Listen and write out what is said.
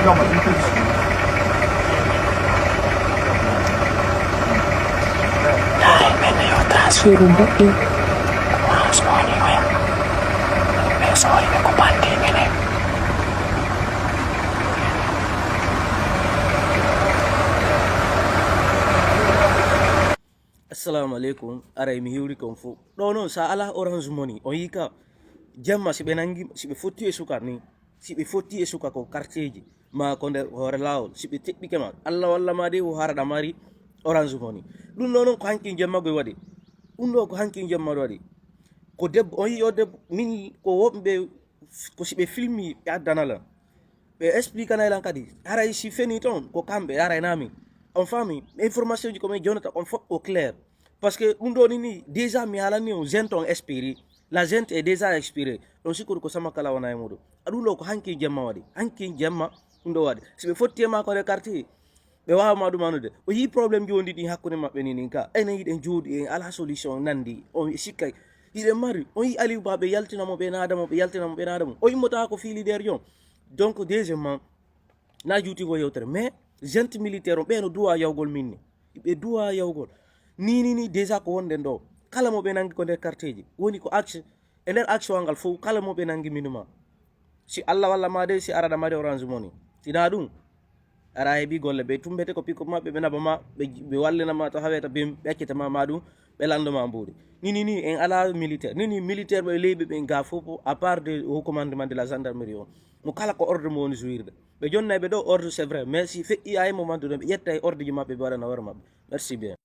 jamma ɗum position menne yo transfer mboɗɗi soni oya ɓe sori ɓe ko bandi mene assalamu alaikum aray mi hiwri kon fo ɗo noon sa ala orange money on yika jamma si ɓe nangi si ɓe fotti e suka ni si ɓe fotti e suka ko quartier ji ma ko nder hoore lawol si ɓe teɓɓike ma allah walla ma de o haraɗa mari orange money ɗum ɗo noon ko hanki jemma goye waɗi ɗum ɗo ko hanki jemma ɗo waɗi ko debbo on yi o debbo min ko woɓɓe ko si ɓe filmi ɓe addanala ɓe explique anaylan kadi haray si feni toon ko kamɓe araynami on fami information ji komin jonata on fof au clair parce que ɗum ɗo ni déjà mi halani on gente on expiri la gente est déjà expiré ɗon sikkude ko sama kala wona e muɗum aɗum ɗo ko hanki jemma waɗi hanki jemma ɗum ɗo waɗi si ɓe fotti e ma ko nde quartier ɓe wawama ɗum anude o yi probléme jondi ɗi hakkude maɓɓe ni nin ka enen yiɗen jooɗi en ala solution nandi on sikka yiɗen mari on yi aliou ba ɓe yaltinamo ɓe nadamo ɓe yaltinamo ɓe nadamo o yimmota ko fi leader jon donc deuxièmement na juutigo yewtere mais gente militaire on ɓeeno duwa yawgol min ni ɓe duwa yawgol ni déjà ko wonden ɗo kala mo ɓe nangi ko nder quartier ji woni ko axe e nder action ngal fof kala mo ɓe nangi minuma si allah walla ma de si araɗa mari orange money sina ɗum ara heeɓi golle ɓe tumbete ko pikko maɓɓe ɓe naɓama ɓe wallinama to haweta ɓe ɓeccitama ma ɗum ɓe landuma mbuuri ni en ala militaire ni militaire ɓe leyɓe ɓen ga fof à part de au commandement de la gendarmerie on mo kala ko ordre mo woni jouirde ɓe jonnayɓe ɗo ordre c'est vrai mais si feƴƴi à un moment donné ɓe ƴetta e ordre ji maɓɓe ɓe waɗana hoore maɓɓe merci bien